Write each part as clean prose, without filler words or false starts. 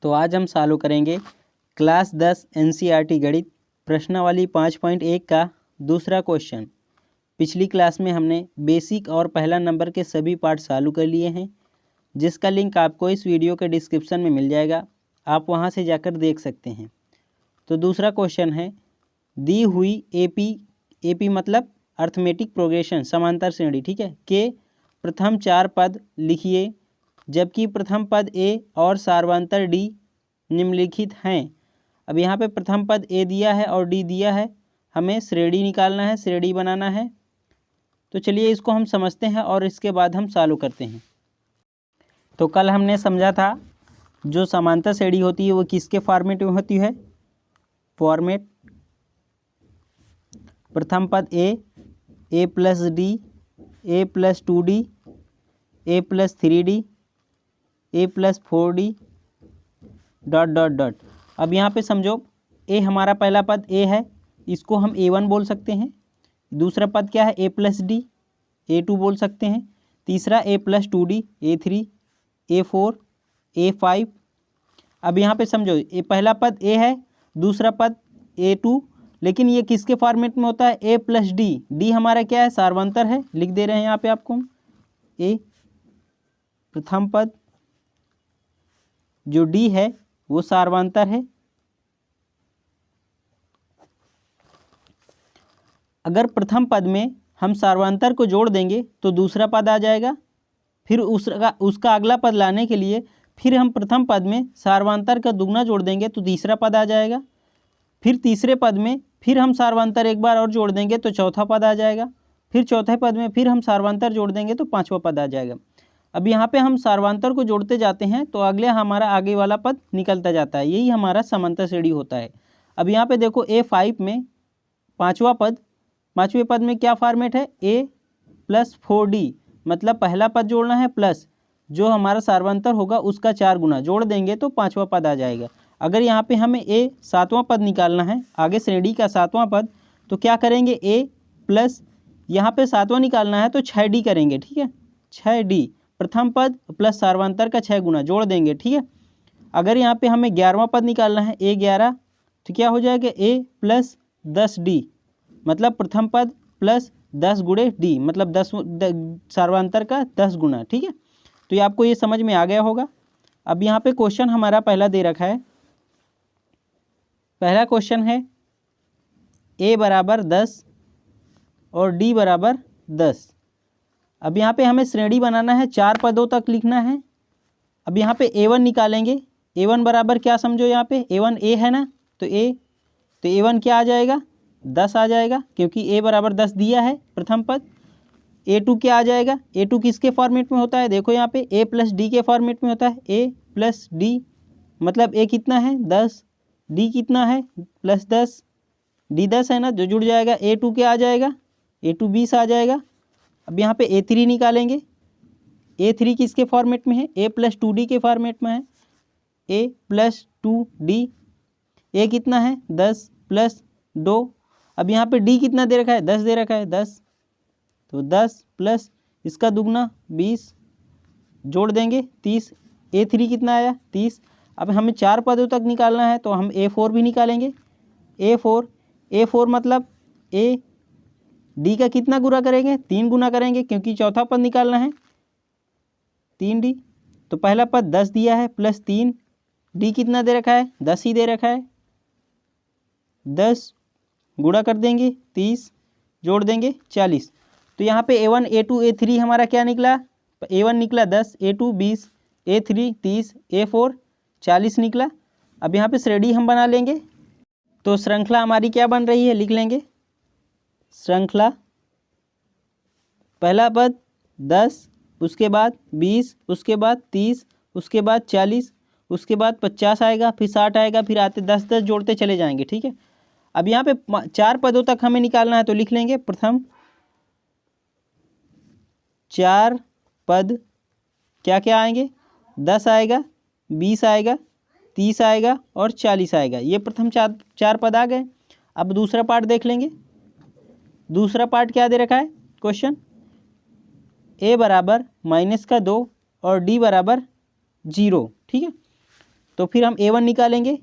तो आज हम चालू करेंगे क्लास 10 एनसीईआरटी गणित प्रश्नावली 5.1 का दूसरा क्वेश्चन। पिछली क्लास में हमने बेसिक और पहला नंबर के सभी पार्ट चालू कर लिए हैं, जिसका लिंक आपको इस वीडियो के डिस्क्रिप्शन में मिल जाएगा, आप वहां से जाकर देख सकते हैं। तो दूसरा क्वेश्चन है, दी हुई एपी मतलब अर्थमेटिक प्रोग्रेशन समांतर श्रेणी, ठीक है, के प्रथम 4 पद लिखिए, जबकि प्रथम पद ए और सार्वंतर डी निम्नलिखित हैं। अब यहाँ पे प्रथम पद ए दिया है और डी दिया है, हमें श्रेणी निकालना है, श्रेणी बनाना है। तो चलिए इसको हम समझते हैं और इसके बाद हम चालू करते हैं। तो कल हमने समझा था जो समांतर श्रेणी होती है वो किसके फॉर्मेट में होती है। फॉर्मेट प्रथम पद A plus D, A plus 2d, A plus 3d, A plus 4d dot dot dot. अब यहाँ पे समझो ए हमारा पहला पद ए है, इसको हम A1 बोल सकते हैं। दूसरा पद क्या है, ए प्लस डी, A2 बोल सकते हैं। तीसरा ए plus 2d, A3, A4, A5। अब यहाँ पे समझो ये पहला पद ए है, दूसरा पद A2, लेकिन ये किसके फॉर्मेट में होता है, ए प्लस डी। डी हमारा क्या है, सार्वंतर है, लिख दे रहे हैं यहाँ पे आपको हम। ए प्रथम पद जो डी है वो सार्वंतर है। अगर प्रथम पद में हम सार्वंतर को जोड़ देंगे तो दूसरा पद आ जाएगा, फिर उसका अगला पद लाने के लिए फिर हम प्रथम पद में सार्वंतर का दुगना जोड़ देंगे तो तीसरा पद आ जाएगा। फिर तीसरे पद में फिर हम सार्वंतर एक बार और जोड़ देंगे तो चौथा पद आ जाएगा। फिर चौथे पद में फिर हम सार्वंतर जोड़ देंगे तो पांचवा पद आ जाएगा। अब यहाँ पे हम सार्वंतर को जोड़ते जाते हैं तो अगले हमारा आगे वाला पद निकलता जाता है, यही हमारा समांतर श्रेणी होता है। अब यहाँ पे देखो A5 में पांचवें पद में क्या फॉर्मेट है, A प्लस 4d, मतलब पहला पद जोड़ना है प्लस जो हमारा सार्वंतर होगा उसका 4 गुना जोड़ देंगे तो पांचवा पद आ जाएगा। अगर यहाँ पे हमें A सातवां पद निकालना है, आगे श्रेणी का सातवां पद, तो क्या करेंगे, A प्लस यहाँ पे सातवां निकालना है तो 6d करेंगे, ठीक है, 6d प्रथम पद प्लस सार्वंतर का 6 गुना जोड़ देंगे, ठीक है। अगर यहाँ पे हमें 11वां पद निकालना है, A11, तो क्या हो जाएगा, A प्लस 10d, मतलब प्रथम पद प्लस 10 गुणे d, मतलब 10 सार्वंतर का 10 गुना, ठीक है। तो ये आपको ये समझ में आ गया होगा। अब यहाँ पे क्वेश्चन हमारा पहला दे रखा है। पहला क्वेश्चन है A बराबर 10 और D बराबर 10। अब यहाँ पे हमें श्रेणी बनाना है, 4 पदों तक लिखना है। अब यहाँ पे A1 निकालेंगे। A1 बराबर क्या समझो, यहाँ पे A1 A है ना, तो A1 क्या आ जाएगा, 10 आ जाएगा, क्योंकि A बराबर 10 दिया है प्रथम पद। A2 क्या आ जाएगा, A2 किसके फॉर्मेट में होता है, देखो यहाँ पे A प्लस डी के फॉर्मेट में होता है, A प्लस डी, मतलब A कितना है 10, D कितना है प्लस 10, D 10 है ना, जो जुड़ जाएगा। A2 क्या आ जाएगा, A2 20 आ जाएगा। अब यहाँ पे A3 निकालेंगे। A3 किसके फॉर्मेट में है, A प्लस 2d के फॉर्मेट में है, A प्लस 2d। A कितना है 10 प्लस 2। अब यहाँ पे D कितना दे रखा है, 10 दे रखा है, 10, तो 10 प्लस इसका दुगना 20 जोड़ देंगे 30। A3 कितना आया, 30। अब हमें 4 पदों तक निकालना है तो हम A4 भी निकालेंगे। A4 मतलब A D का कितना गुना करेंगे, 3 गुना करेंगे, क्योंकि चौथा पद निकालना है, 3d। तो पहला पद 10 दिया है प्लस 3, D कितना दे रखा है, 10 ही दे रखा है, 10 गुणा कर देंगे 30, जोड़ देंगे 40। तो यहाँ पे A1 A2 A3 हमारा क्या निकला, A1 निकला 10, A2 20, A3 30, A4 40 निकला। अब यहाँ पे श्रेणी हम बना लेंगे, तो श्रृंखला हमारी क्या बन रही है, लिख लेंगे। श्रृंखला पहला पद 10, उसके बाद 20, उसके बाद 30, उसके बाद 40, उसके बाद 50 आएगा, फिर 60 आएगा, फिर आते 10 जोड़ते चले जाएंगे, ठीक है। अब यहाँ पे 4 पदों तक हमें निकालना है तो लिख लेंगे, प्रथम 4 पद क्या क्या आएंगे, 10 आएगा, 20 आएगा, 30 आएगा और 40 आएगा। ये प्रथम 4 पद आ गए। अब दूसरा पार्ट देख लेंगे। दूसरा पार्ट क्या दे रखा है क्वेश्चन, A बराबर -2 और D बराबर 0, ठीक है। तो फिर हम A1 निकालेंगे।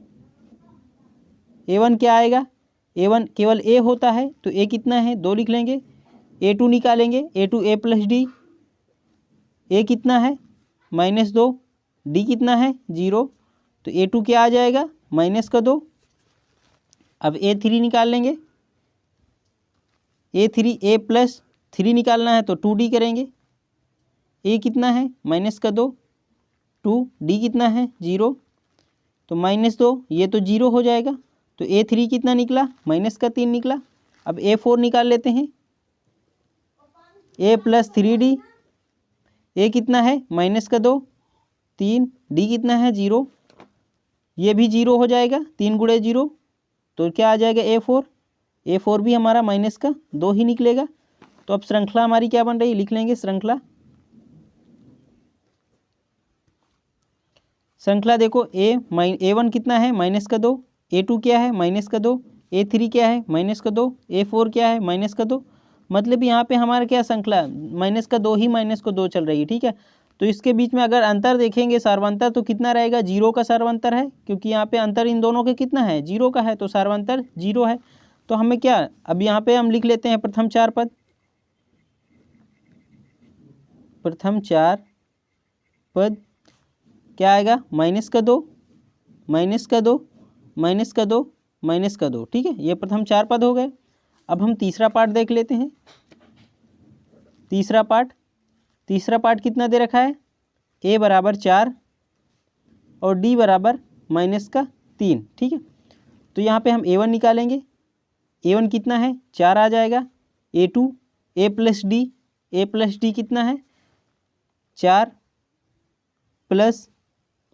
A1 क्या आएगा, A1 केवल A होता है तो A कितना है 2 लिख लेंगे। A2 निकालेंगे, A2 A plus D, A कितना है -2, D कितना है 0, तो A2 क्या आ जाएगा -2। अब A3 निकाल लेंगे, A3 A प्लस 3 निकालना है तो 2D करेंगे। A कितना है -2, 2, D कितना है 0, तो -2, ये तो 0 हो जाएगा। तो A3 कितना निकला -3 निकला। अब A4 निकाल लेते हैं, A प्लस 3D, A कितना है -2, 3, D कितना है 0, ये भी 0 हो जाएगा, 3 गुणे 0, तो क्या आ जाएगा A4, A4 भी हमारा -2 ही निकलेगा। तो अब श्रृंखला हमारी क्या बन रही, लिख लेंगे श्रृंखला। श्रृंखला देखो A1 कितना है -2, A2 क्या है -2, A3 क्या है -2, A4 क्या है -2। मतलब यहाँ पे हमारा क्या श्रृंखला -2 ही -2 चल रही है, ठीक है। तो इसके बीच में अगर अंतर देखेंगे सार्वंतर तो कितना रहेगा, 0 का सार्वंतर है, क्योंकि यहाँ पे अंतर इन दोनों के कितना है 0 का है, तो सार्वंतर 0 है। तो हमें क्या, अब यहाँ पे हम लिख लेते हैं प्रथम 4 पद, प्रथम 4 पद क्या आएगा -2, -2, -2, -2, ठीक है। ये प्रथम 4 पद हो गए। अब हम तीसरा पार्ट देख लेते हैं। तीसरा पार्ट कितना दे रखा है, A बराबर 4 और D बराबर -3, ठीक है। तो यहाँ पे हम A1 निकालेंगे, A1 कितना है 4 आ जाएगा। A2 A प्लस डी कितना है 4 प्लस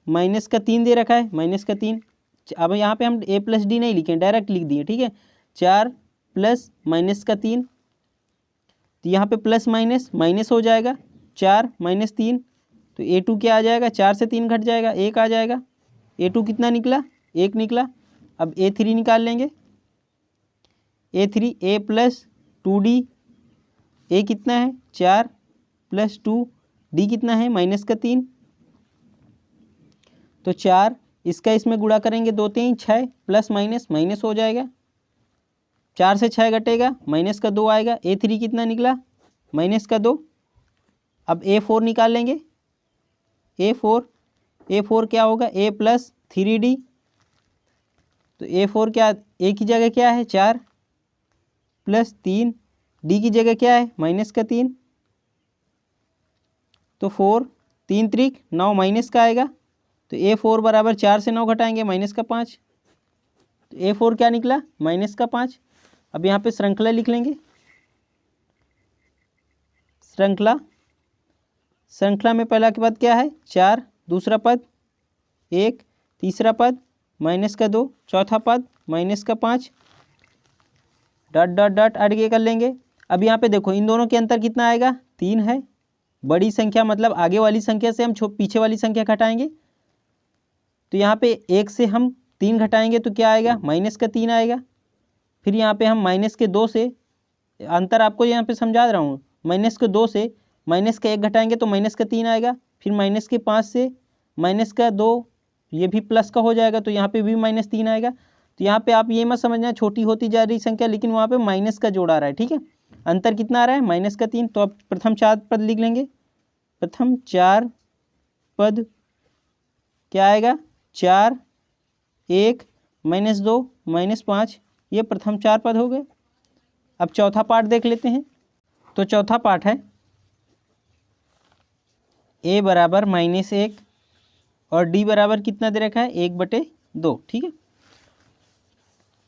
-3 दे रखा है -3। अब यहाँ पे हम A प्लस डी नहीं लिखें, डायरेक्ट लिख दिए, ठीक है। 4 प्लस -3, तो यहाँ पे प्लस माइनस हो जाएगा, 4 -3, तो A2 क्या आ जाएगा, 4 से 3 घट जाएगा, 1 आ जाएगा। A2 कितना निकला 1 निकला। अब A3 निकाल लेंगे, A3 A plus 2D, A कितना है 4 प्लस 2, D कितना है -3, तो 4, इसका इसमें गुणा करेंगे 2 3 6, प्लस माइनस हो जाएगा, 4 से 6 घटेगा, -2 आएगा। A3 कितना निकला -2। अब A4 निकाल लेंगे, A4 क्या होगा A प्लस 3D, तो A4 क्या A की जगह क्या है 4 प्लस 3, D की जगह क्या है -3, तो 4, 3 त्रिक 9 माइनस का आएगा, तो A4 बराबर 4 से 9 घटाएंगे -5, तो A4 क्या निकला -5। अब यहाँ पे श्रृंखला लिख लेंगे, श्रृंखला में पहला के पद क्या है 4, दूसरा पद 1, तीसरा पद -2, चौथा पद -5, डॉट डॉट डॉट आगे कर लेंगे। अब यहाँ पे देखो इन दोनों के अंतर कितना आएगा 3 है, बड़ी संख्या मतलब आगे वाली संख्या से हम पीछे वाली संख्या घटाएंगे, तो यहाँ पे 1 से हम 3 घटाएंगे तो क्या आएगा -3 आएगा। फिर यहाँ पे हम -2 से, अंतर आपको यहाँ पे समझा रहा हूँ, -2 से -1 घटाएंगे तो -3 आएगा। फिर -5 से -2, ये भी प्लस का हो जाएगा, तो यहाँ पे भी -3 आएगा। तो यहाँ पे आप ये मत समझना छोटी होती जा रही संख्या, लेकिन वहाँ पे माइनस का जोड़ आ रहा है, ठीक है। अंतर कितना आ रहा है -3। तो अब प्रथम 4 पद लिख लेंगे, प्रथम 4 पद क्या आएगा 4, 1, -2, -5, ये प्रथम 4 पद हो गए। अब चौथा पार्ट देख लेते हैं। तो चौथा पार्ट है A बराबर -1 और D बराबर कितना दे रखा है 1/2, ठीक है।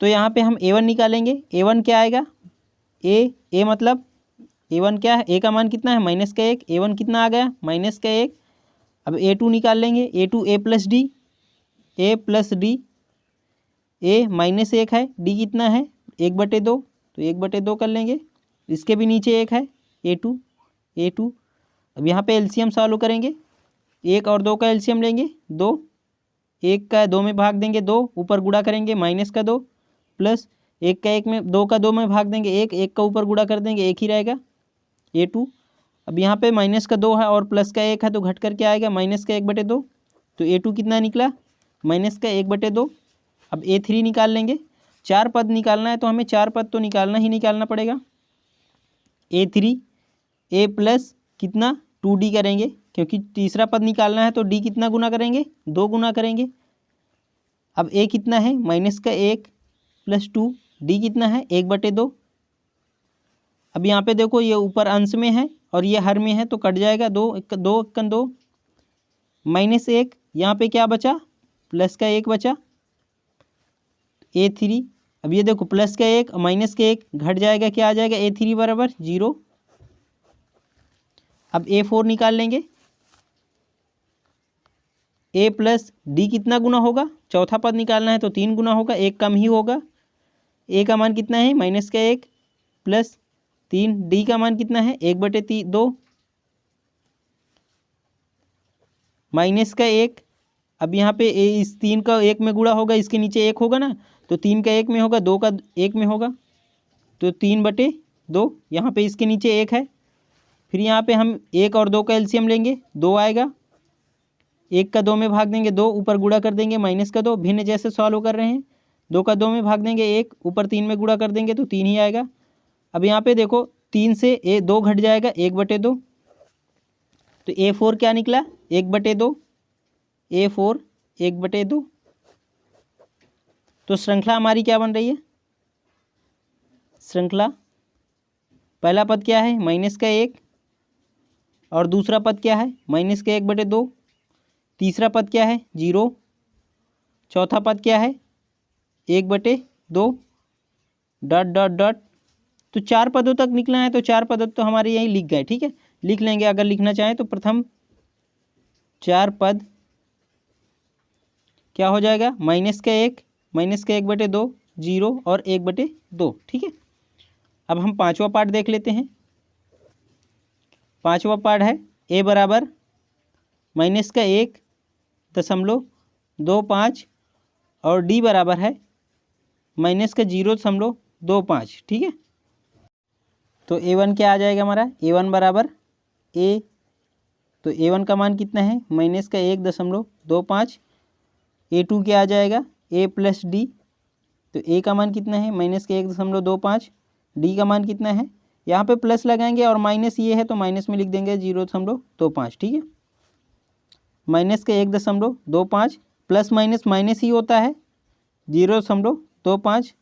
तो यहाँ पे हम A1 निकालेंगे, A1 क्या आएगा A मतलब A1 क्या है, A का मान कितना है -1, A1 कितना आ गया -1। अब A2 निकाल लेंगे, A2 A plus D, A -1 है, D कितना है 1/2, तो 1/2 कर लेंगे। इसके भी नीचे 1 है A2। अब यहाँ पे एलसीएम सॉल्व करेंगे, 1 और 2 का एलसीएम लेंगे 2, 1 का 2 में भाग देंगे 2, ऊपर गुणा करेंगे -2, प्लस 1 का 1 में 2 का 2 में भाग देंगे 1, 1 का ऊपर गुणा कर देंगे 1 ही रहेगा A2। अब यहाँ पे -2 है और प्लस का 1 है, तो घट कर क्या आएगा -1/2, तो A2 कितना निकला माइनस का 1/2। अब A3 निकाल लेंगे, 4 पद निकालना है तो हमें 4 पद तो निकालना पड़ेगा। A3 A प्लस कितना 2D करेंगे, क्योंकि तीसरा पद निकालना है तो D कितना गुना करेंगे, 2 गुना करेंगे। अब A कितना है, माइनस का 1 प्लस 2, D कितना है 1/2। अब यहाँ पे देखो ये ऊपर अंश में है और ये हर में है तो कट जाएगा, 2 माइनस 1, यहाँ पे क्या बचा, प्लस का 1 बचा। A3 अब ये देखो प्लस का 1 माइनस का 1 घट जाएगा, क्या आ जाएगा, A3 बराबर 0। अब A4 निकाल लेंगे। A प्लस D कितना गुना होगा, चौथा पद निकालना है तो 3 गुना होगा, 1 कम ही होगा। A का मान कितना है, माइनस का 1 प्लस 3, D का मान कितना है 1/2 माइनस का 1। अब यहाँ पे इस 3 का 1 में गुणा होगा, इसके नीचे 1 होगा ना, तो 3 का 1 में होगा, 2 का 1 में होगा, तो 3/2। यहाँ पे इसके नीचे 1 है। फिर यहाँ पे हम 1 और 2 का एलसीएम लेंगे, 2 आएगा, 1 का 2 में भाग देंगे 2, ऊपर गुणा कर देंगे माइनस का 2, भिन्न जैसे सॉल्व कर रहे हैं। 2 का 2 में भाग देंगे 1, ऊपर 3 में गुणा कर देंगे तो 3 ही आएगा। अब यहाँ पे देखो 3 से 2 घट जाएगा, 1/2, तो A4 क्या निकला, 1/2, A4 1/2। तो श्रृंखला हमारी क्या बन रही है, श्रृंखला पहला पद क्या है, माइनस का 1, और दूसरा पद क्या है, माइनस का 1/2, तीसरा पद क्या है 0, चौथा पद क्या है 1/2, डॉट डॉट डॉट। तो 4 पदों तक निकला है, तो 4 पद तो हमारे यहीं लिख गए, ठीक है, लिख लेंगे अगर लिखना चाहें तो। प्रथम 4 पद क्या हो जाएगा, माइनस का 1 1/2, 0 और 1/2, ठीक है। अब हम पांचवा पार्ट देख लेते हैं। पांचवा पार्ट है A बराबर माइनस का 1.25 और D बराबर है माइनस का 0.25, ठीक है। तो A1 क्या आ जाएगा हमारा, A1 बराबर A, तो A1 का मान कितना है, माइनस का 1.25। A2 क्या आ जाएगा, A प्लस D, तो A का मान कितना है, माइनस का 1.25, D का मान कितना है, यहाँ पे प्लस लगाएंगे और माइनस ये है तो माइनस में लिख देंगे 0.25, ठीक है। माइनस का 1.25 प्लस माइनस माइनस ही होता है 0.25।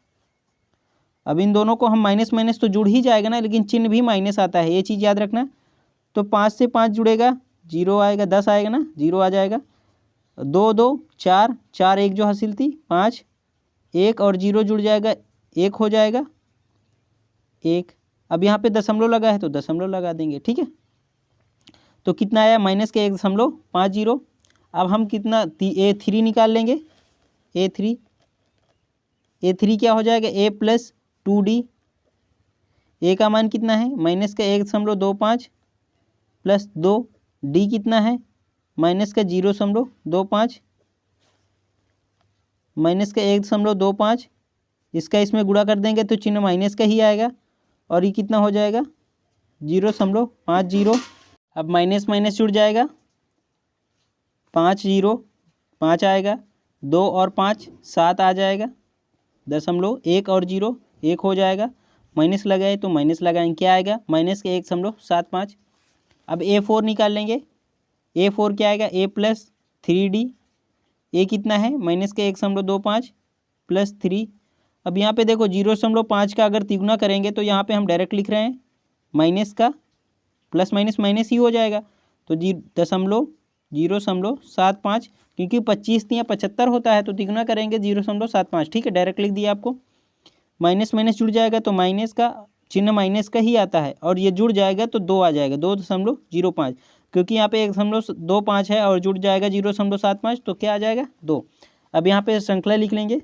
अब इन दोनों को हम माइनस माइनस तो जुड़ ही जाएगा ना, लेकिन चिन्ह भी माइनस आता है, ये चीज़ याद रखना। तो 5 से 5 जुड़ेगा 0 आएगा, 10 आएगा ना, 0 आ जाएगा। 2 2 4 4 1 जो हासिल थी 5, 1 और 0 जुड़ जाएगा 1 हो जाएगा 1। अब यहाँ पे दशमलव लगा है तो दशमलव लगा देंगे, ठीक है। तो कितना आया, माइनस का 1.50। अब हम कितना A3 निकाल लेंगे। A3 क्या हो जाएगा, A प्लस 2D। A का मान कितना है, माइनस का 1.25 प्लस 2, D कितना है, माइनस का 0.25 माइनस का 1.25, इसका इसमें गुणा कर देंगे तो चिन्ह माइनस का ही आएगा और ये कितना हो जाएगा 0.50। अब माइनस माइनस जुड़ जाएगा, 5 0 5 आएगा, 2 और 5 7 आ जाएगा, 1 और 0 1 हो जाएगा, माइनस लगाए तो माइनस लगाएंगे, क्या आएगा, माइनस का 1.75। अब A4 निकाल लेंगे। A4 क्या आएगा, A प्लस 3D। A कितना है, माइनस का 1.25 प्लस 3। अब यहाँ पे देखो 0.5 का अगर तिगुना करेंगे तो यहाँ पे हम डायरेक्ट लिख रहे हैं माइनस का, प्लस माइनस माइनस ही हो जाएगा, तो 0.75, क्योंकि 25 या 75 होता है तो तिगुना करेंगे 0.75, ठीक है, डायरेक्ट लिख दिया आपको। माइनस माइनस जुड़ जाएगा तो माइनस का चिन्ह माइनस का ही आता है, और ये जुड़ जाएगा तो 2 आ जाएगा, 2.05, क्योंकि यहाँ पे 1.25 है और जुड़ जाएगा 0.75, तो क्या आ जाएगा 2। अब यहाँ पे श्रृंखला लिख लेंगे।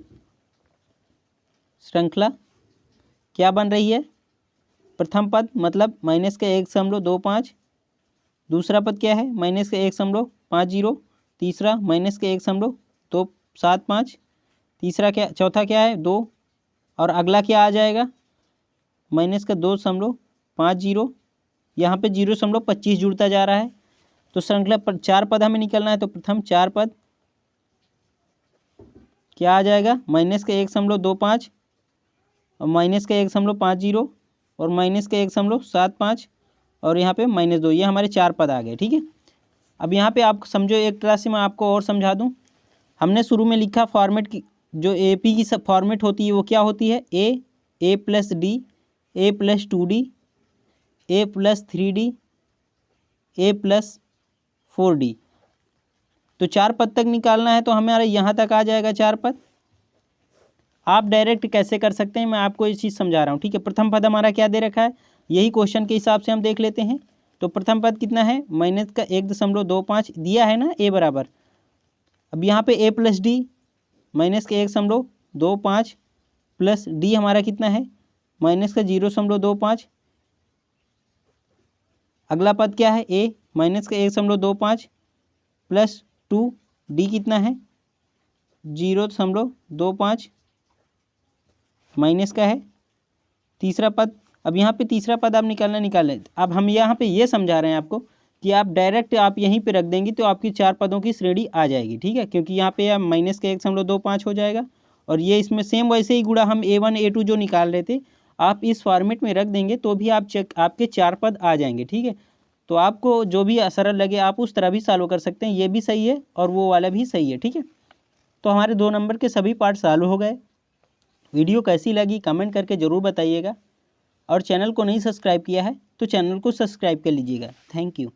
श्रृंखला क्या बन रही है, प्रथम पद मतलब माइनस का 1.25, दूसरा पद क्या है, माइनस का 1.50, तीसरा माइनस का 1.275, तीसरा क्या, चौथा क्या है 2, और अगला क्या आ जाएगा माइनस का 2.50। यहाँ पे 0.25 जुड़ता जा रहा है। तो श्रृंखला पर 4 पद हमें निकलना है, तो प्रथम 4 पद क्या आ जाएगा, -1.25 और -1.50 और -1.75 और यहाँ पे -2, ये हमारे 4 पद आ गए। ठीक है, अब यहाँ पे आप समझो, एक तरह से मैं आपको और समझा दूँ। हमने शुरू में लिखा फॉर्मेट की, जो AP की सब फॉर्मेट होती है वो क्या होती है, A + D, A + 2D, A + 3D, A + 4D। तो 4 पद तक निकालना है तो हमारा यहाँ तक आ जाएगा 4 पद। आप डायरेक्ट कैसे कर सकते हैं, मैं आपको ये चीज़ समझा रहा हूँ। ठीक है, प्रथम पद हमारा क्या दे रखा है, यही क्वेश्चन के हिसाब से हम देख लेते हैं। तो प्रथम पद कितना है, -1.25 दिया है ना, A बराबर। अब यहाँ पे A + D, -1.25 प्लस D हमारा कितना है, -0.25। अगला पद क्या है, A, -1.25 प्लस 2, D कितना है 0.25 माइनस का है तीसरा पद। अब यहाँ पे तीसरा पद आप निकालें। अब हम यहाँ पे ये समझा रहे हैं आपको कि आप डायरेक्ट आप यहीं पे रख देंगे तो आपकी 4 पदों की श्रेणी आ जाएगी। ठीक है, क्योंकि यहाँ पे आप -1.25 हो जाएगा और ये इसमें सेम वैसे ही गुणा हम A1 A2 जो निकाल रहे थे आप इस फॉर्मेट में रख देंगे तो भी आप आपके 4 पद आ जाएंगे। ठीक है, तो आपको जो भी सरल लगे आप उस तरह भी सॉल्व कर सकते हैं, ये भी सही है और वो वाला भी सही है। ठीक है, तो हमारे 2 नंबर के सभी पार्ट सॉल्व हो गए। वीडियो कैसी लगी कमेंट करके ज़रूर बताइएगा और चैनल को नहीं सब्सक्राइब किया है तो चैनल को सब्सक्राइब कर लीजिएगा। Thank you.